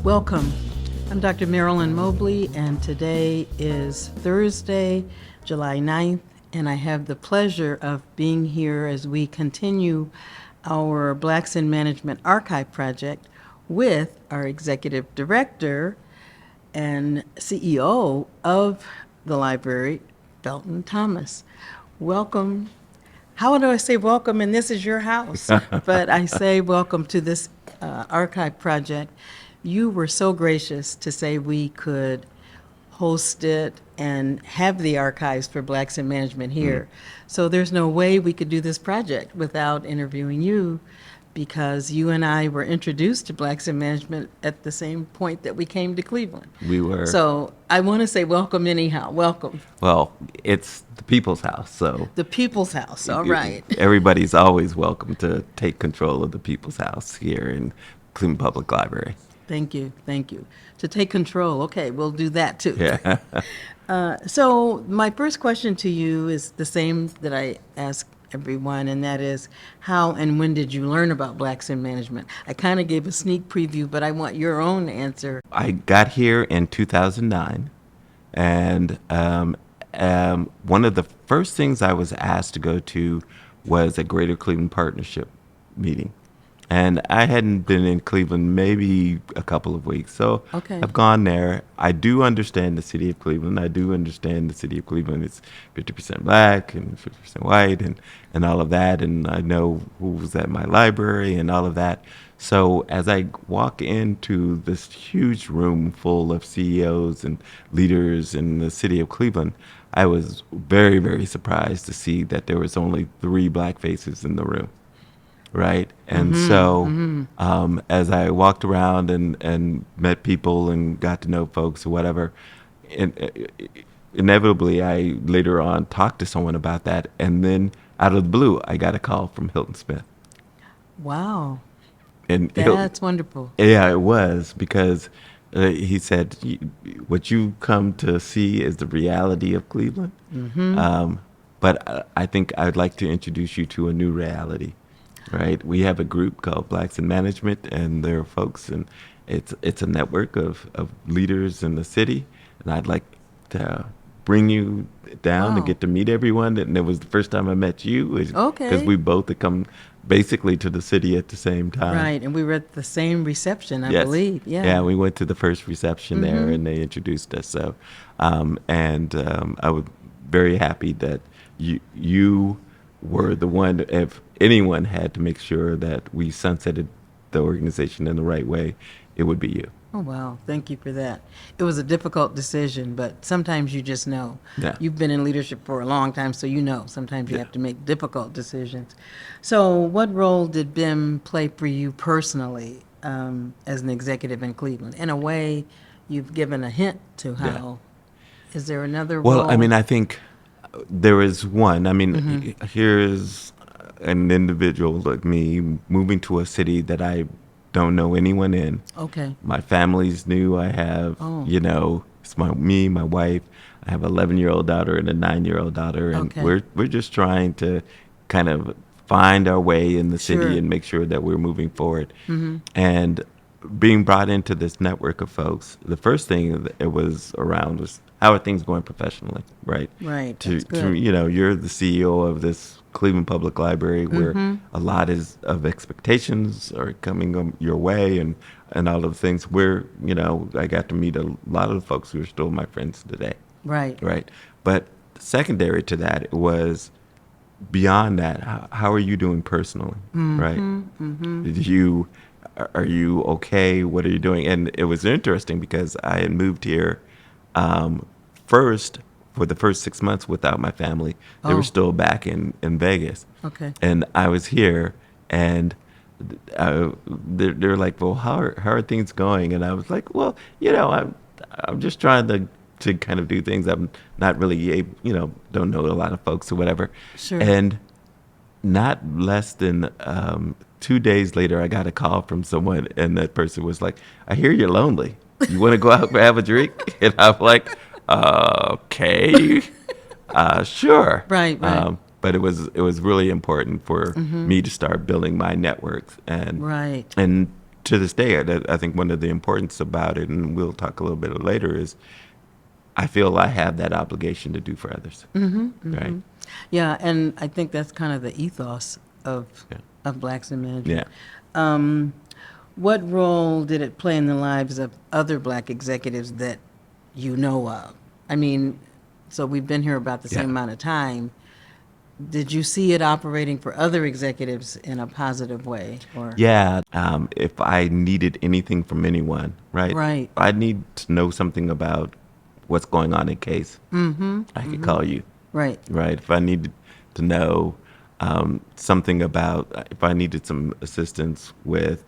Welcome. I'm Dr. Marilyn Mobley, and today is Thursday, July 9th, and I have the pleasure of being here as we continue our Blacks in Management Archive project with our Executive Director and CEO of the library, Felton Thomas. Welcome. How do I say welcome? And this is your house, but I say welcome to this archive project. You were so gracious to say we could host it and have the archives for Blacks in Management here. So there's no way we could do this project without interviewing you, because you and I were introduced to Blacks in Management at the same point that we came to Cleveland. We were. So I want to say welcome anyhow. Welcome. Well, it's the people's house, so. The People's House, all right. Everybody's always welcome to take control of the people's house here in Cleveland Public Library. Thank you, thank you. To take control, okay, we'll do that too. Yeah. So my first question to you is the same that I ask everyone, and that is, how and when did you learn about Blacks in Management? I kind of gave a sneak preview, but I want your own answer. I got here in 2009, and one of the first things I was asked to go to was a Greater Cleveland Partnership meeting. And I hadn't been in Cleveland maybe a couple of weeks. So Okay. I've gone there. I do understand the city of Cleveland. I do understand the city of Cleveland is 50% black and 50% white and all of that. And I know who was at my library and all of that. So as I walk into this huge room full of CEOs and leaders in the city of Cleveland, I was very, very surprised to see that there was only 3 black faces in the room. Right. And as I walked around and met people and got to know folks or whatever, inevitably I later on talked to someone about that. And then out of the blue, I got a call from Hilton Smith. Wow, And that's wonderful. yeah, it was, because he said, what you come to see is the reality of Cleveland. But I think I'd like to introduce you to a new reality. Right, we have a group called Blacks in Management, and there are folks, and it's a network of leaders in the city, and I'd like to bring you down and get to meet everyone. And it was the first time I met you, Okay. because we both had come basically to the city at the same time. Right, and we were at the same reception, I Yes. believe. Yeah. Yeah, we went to the first reception there, and they introduced us. So, I was very happy that you were the one. If anyone had to make sure that we sunsetted the organization in the right way, it would be you. Oh, wow. Thank you for that. It was a difficult decision, but sometimes you just know. Yeah. You've been in leadership for a long time, so you know sometimes you Yeah. have to make difficult decisions. So what role did BIM play for you personally as an executive in Cleveland? In a way, you've given a hint to how. Is there another role? Well, I mean, I think there is one. I mean, here's an individual like me moving to a city that I don't know anyone in. Okay. My family's new. I have, it's me, my wife. I have an 11-year-old daughter and a 9-year-old daughter, and Okay. we're just trying to kind of find our way in the Sure. city and make sure that we're moving forward. And being brought into this network of folks, the first thing that it was around was, how are things going professionally, right? Right, that's good. You're the CEO of this Cleveland Public Library, where a lot of expectations are coming your way, and all of the things where, I got to meet a lot of the folks who are still my friends today. Right. Right. But secondary to that, it was beyond that, how are you doing personally, right? Are you okay? What are you doing? And it was interesting because I had moved here first for the first 6 months without my family. They Oh. were still back in Vegas. Okay. And I was here, and they're like, well, how are things going? And I was like, well, I'm just trying to kind of do things. I'm not really able, don't know a lot of folks or whatever. Sure. And not less than 2 days later, I got a call from someone, and that person was like, I hear you're lonely. You want to go out and have a drink? And I'm like, okay, sure. Right. But it was really important for me to start building my networks, and Right. and to this day, I think one of the importance about it, and we'll talk a little bit later, is I feel I have that obligation to do for others. Right? Yeah, and I think that's kind of the ethos of Yeah. of Blacks in Management. Yeah. What role did it play in the lives of other Black executives that you know of? I mean, so we've been here about the same Yeah. amount of time. Did you see it operating for other executives in a positive way, or? Yeah. If I needed anything from anyone, right? Right. If I need to know something about what's going on in case, I could call you. Right. Right. If I needed to know something about, if I needed some assistance with,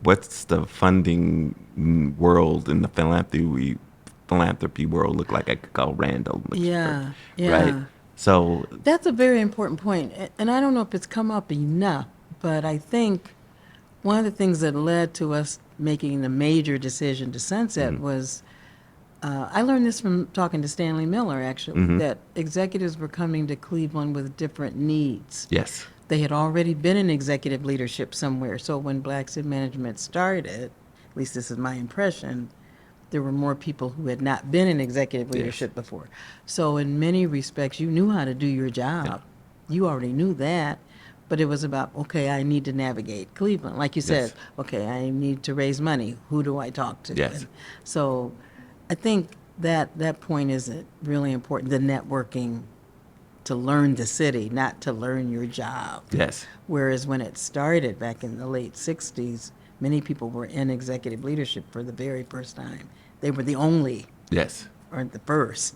what's the funding world in the philanthropy world look like, I could call Randall. Yeah. Right. Yeah. So, That's a very important point, and I don't know if it's come up enough, but I think one of the things that led to us making the major decision to sunset was, I learned this from talking to Stanley Miller, actually, that executives were coming to Cleveland with different needs. yes. They had already been in executive leadership somewhere, so when Blacks in Management started, at least this is my impression, there were more people who had not been in executive leadership before. So in many respects, you knew how to do your job. You already knew that, but it was about, okay, I need to navigate Cleveland. Like you said, Yes. okay, I need to raise money. Who do I talk to? Yes. And so I think that point is really important, the networking to learn the city, not to learn your job. Yes. Whereas when it started back in the late 60s, many people were in executive leadership for the very first time. They were the only, Yes. or the first.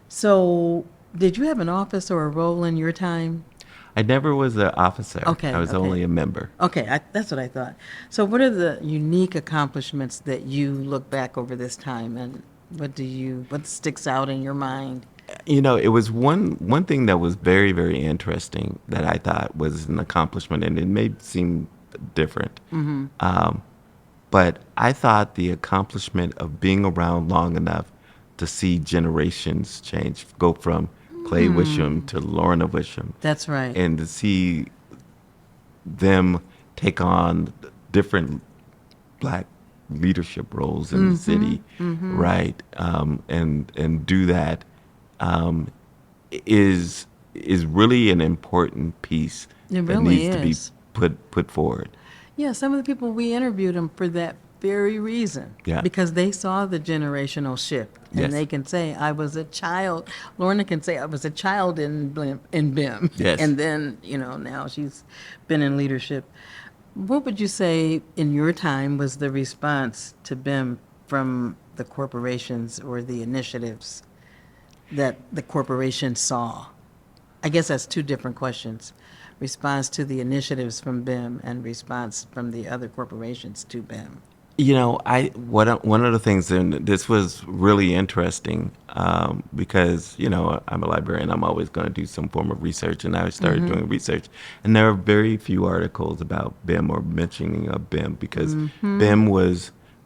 So did you have an office or a role in your time? I never was an officer. Okay, I was okay. only a member. Okay, that's what I thought. So what are the unique accomplishments that you look back over this time, and what sticks out in your mind? It was one thing that was very, very interesting that I thought was an accomplishment, and it may seem different. But I thought the accomplishment of being around long enough to see generations change, go from Clay Wisham to Lorna Wisham, That's right. and to see them take on different Black leadership roles in the city, right? And do that is really an important piece It that really needs to be is. put forward. Yeah, some of the people we interviewed them for that very reason. Yeah. Because they saw the generational shift. And Yes. they can say, I was a child. Lorna can say, I was a child in BIM. Yes. And then, now she's been in leadership. What would you say in your time was the response to BIM from the corporations or the initiatives that the corporation saw? I guess that's two different questions. Response to the initiatives from BIM and response from the other corporations to BIM. One of the things, and this was really interesting, because I'm a librarian. I'm always going to do some form of research, and I started doing research, and there are very few articles about BIM or mentioning of BIM because BIM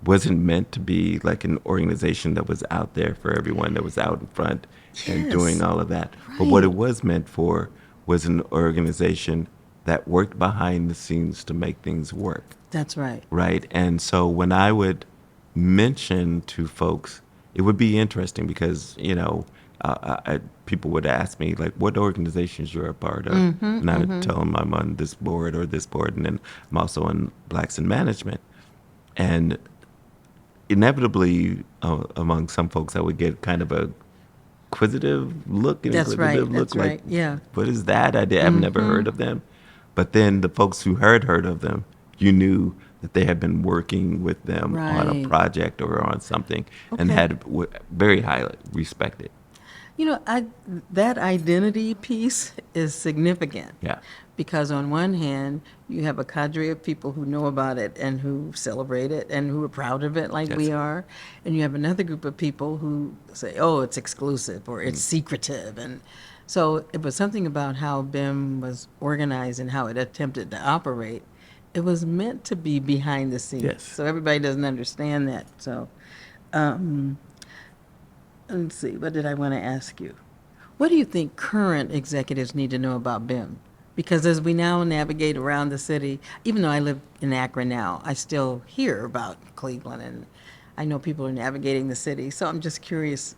wasn't meant to be like an organization that was out there for everyone, that was out in front and Yes. doing all of that. But what Right. it was meant for was an organization that worked behind the scenes to make things work. That's right. Right. And so when I would mention to folks, it would be interesting because, people would ask me, like, what organizations you're a part of. And I would tell them I'm on this board or this board, and then I'm also on Blacks in Management. And inevitably, among some folks, I would get kind of a inquisitive look. That's right, that's like, right, yeah. what is that? I've never heard of them. But then the folks who heard of them, you knew that they had been working with them on a Right. project or on something, and Okay. had very highly respected. That identity piece is significant. Yeah. Because on one hand, you have a cadre of people who know about it and who celebrate it and who are proud of it like we Yes. are. And you have another group of people who say, oh, it's exclusive or it's secretive. And so it was something about how BIM was organized and how it attempted to operate. It was meant to be behind the scenes. Yes. So everybody doesn't understand that. So let's see, what did I want to ask you? What do you think current executives need to know about BIM? Because as we now navigate around the city, even though I live in Akron now, I still hear about Cleveland, and I know people are navigating the city. So I'm just curious,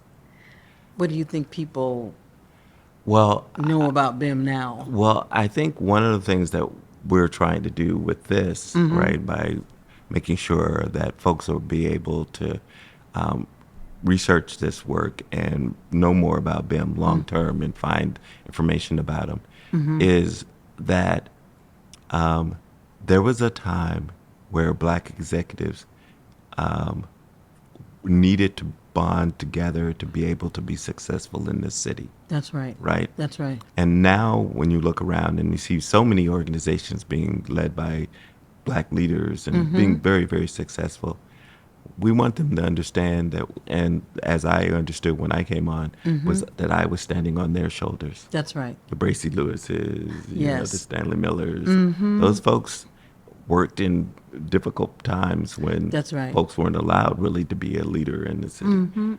what do you think people Well, know about BIM now? Well, I think one of the things that we're trying to do with this, right, by making sure that folks will be able to um, research this work and know more about BIM long term and find information about them, is that there was a time where black executives needed to bond together to be able to be successful in this city, That's right. right? That's right. And now, when you look around and you see so many organizations being led by black leaders and being very, very successful, we want them to understand that, and as I understood when I came on, was that I was standing on their shoulders. That's right. The Bracy Lewises, the Yes. Stanley Millers, those folks worked in difficult times when That's right. folks weren't allowed really to be a leader in the city.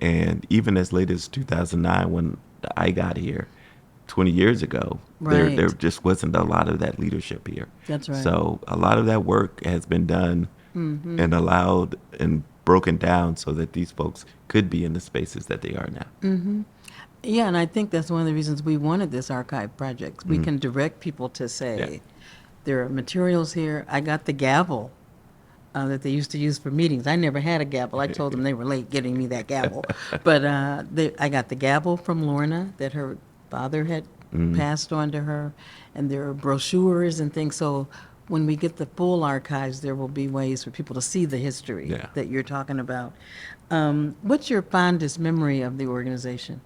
And even as late as 2009, when I got here 20 years ago, there Right. just wasn't a lot of that leadership here. That's right. So a lot of that work has been done and allowed and broken down so that these folks could be in the spaces that they are now. Yeah, and I think that's one of the reasons we wanted this archive project. We can direct people to say, there are materials here. I got the gavel that they used to use for meetings. I never had a gavel. I told them they were late getting me that gavel. But I got the gavel from Lorna that her father had passed on to her, and there are brochures and things. So when we get the full archives, there will be ways for people to see the history Yeah. that you're talking about. What's your fondest memory of the organization?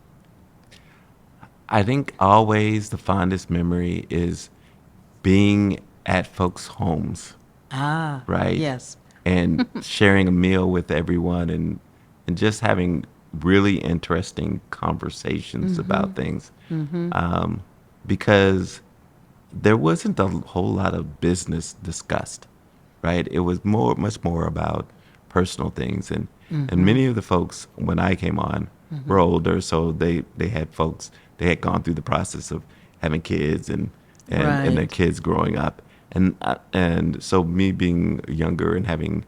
I think always the fondest memory is being at folks' homes, Ah, right? yes. And sharing a meal with everyone and just having really interesting conversations about things. Because there wasn't a whole lot of business discussed, right? It was much more about personal things. And many of the folks, when I came on, were older, so they had folks, they had gone through the process of having kids and their Right. kids growing up. And so me being younger and having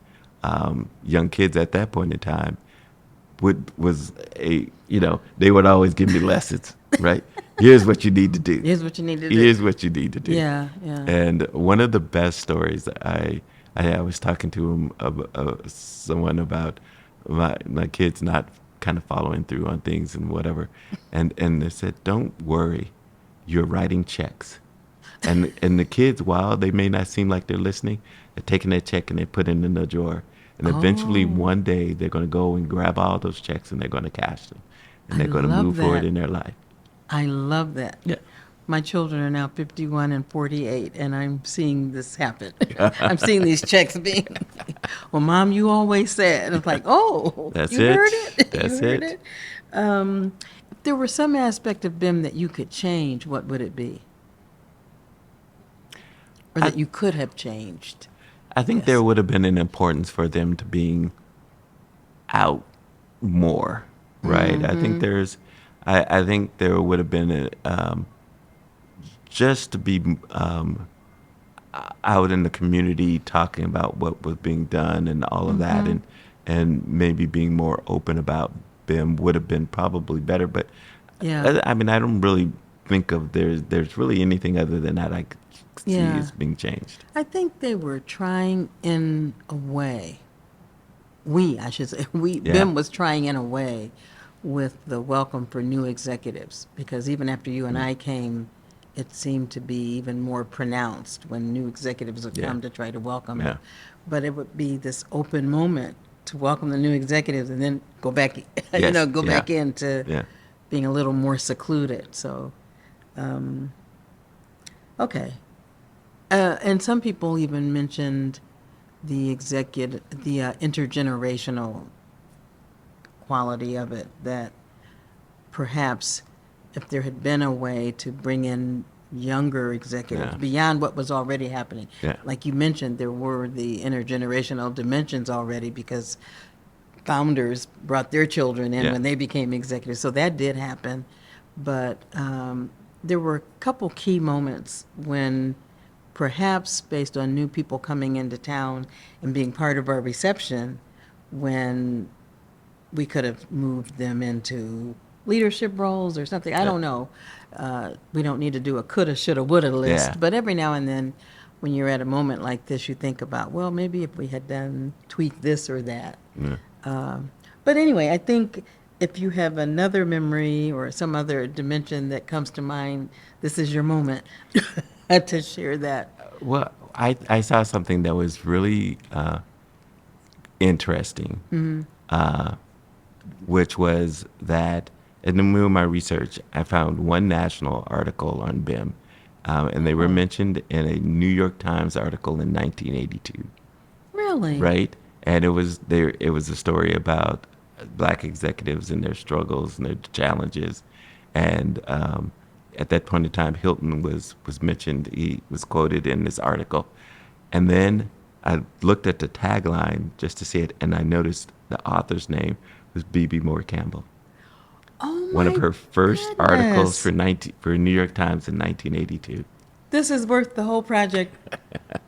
young kids at that point in time was they would always give me lessons, right? Here's what you need to do. Here's what you need to do. Here's what you need to do. Yeah, yeah. And one of the best stories I was talking to someone about my kids not kind of following through on things and whatever, and they said, "Don't worry, you're writing checks." And the kids, while they may not seem like they're listening, they're taking that check and they put it in the drawer. And eventually, one day, they're going to go and grab all those checks and they're going to cash them. And I they're going to love move forward that. in their life. I love that. Yeah. My children are now 51 and 48, and I'm seeing this happen. I'm seeing these checks being, well, Mom, you always said. It's like, oh, That's you it. heard it? That's You heard it. If there were some aspect of BIM that you could change, what would it be? Or that you could have changed? I think Yes. there would have been an importance for them to being out more, right? I think I think there would have been just to be out in the community talking about what was being done and all of that, and maybe being more open about BIM would have been probably better. But Yeah. I mean, I don't really think of there's really anything other than that I could see Yeah. as being changed. I think they were trying in a way. I should say, Yeah. BIM was trying in a way with the welcome for new executives, because even after you and I came, it seemed to be even more pronounced when new executives would Yeah. come to try to welcome Yeah. it. But it would be this open moment to welcome the new executives and then go back, Yes. go Yeah. back into Yeah. being a little more secluded. So, okay. And some people even mentioned the intergenerational quality of it, that perhaps if there had been a way to bring in younger executives Yeah. beyond what was already happening. Yeah. Like you mentioned, there were the intergenerational dimensions already because founders brought their children in Yeah. when they became executives. So that did happen. But there were a couple key moments when perhaps based on new people coming into town and being part of our reception, when we could have moved them into leadership roles or something. I don't know. We don't need to do a coulda, shoulda, woulda list, Yeah. but every now and then when you're at a moment like this, you think about, well, maybe if we had done tweak this or that. Yeah. But anyway, I think if you have another memory or some other dimension that comes to mind, this is your moment to share that. Well, I saw something that was really interesting, which was that in the middle of my research, I found one national article on BIM, and they were mentioned in a New York Times article in 1982, Really? right? And it was there. It was a story about black executives and their struggles and their challenges, and at that point in time, Hilton was mentioned. He was quoted in this article, and then I looked at the tagline just to see it, and I noticed the author's name was B.B. Moore Campbell. Oh One of my her first articles goodness. for New York Times in 1982. This is worth the whole project.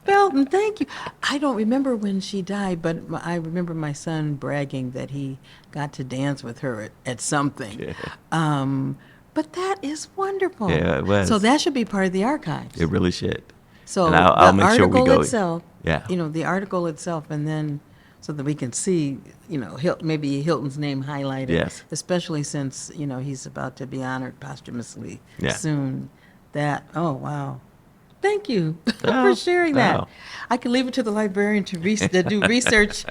Felton, thank you. I don't remember when she died, but I remember my son bragging that he got to dance with her at something. Yeah. But that is wonderful. Yeah, it was. So that should be part of the archives. It really should. So And I'll the make sure we article go. itself, Yeah. the article itself, and then so that we can see, maybe Hilton's name highlighted. Yes. Especially since, he's about to be honored posthumously Yeah. soon. Oh, wow. Thank you for Oh, sharing that. wow. I can leave it to the librarian to do research.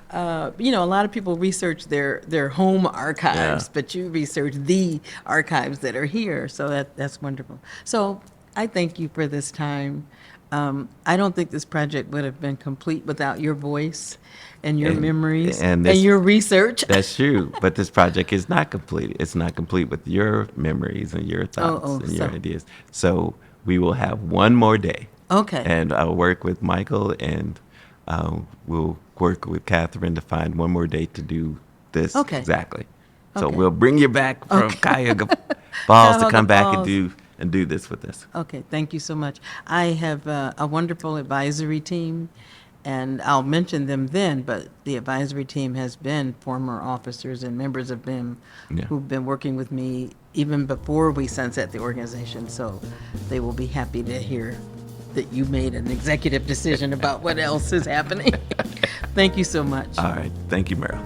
A lot of people research their home archives, Yeah. but you research the archives that are here. So that's wonderful. So I thank you for this time. I don't think this project would have been complete without your voice and your memories and and this- your research. That's true, but this project is not complete. It's not complete with your memories and your thoughts and your so- ideas. So we will have one more day. Okay. And I'll work with Michael, and we'll work with Catherine to find one more date to do this. Okay. Exactly. So Okay. we'll bring you back from Okay. Cuyahoga Falls to Cuyahoga come back Falls. and do this with us. Okay, thank you so much. I have a wonderful advisory team, and I'll mention them then, but the advisory team has been former officers and members of BIM Yeah. who've been working with me even before we sunset the organization, so they will be happy to hear that you made an executive decision about what else is happening. Thank you so much. All right. Thank you, Meryl.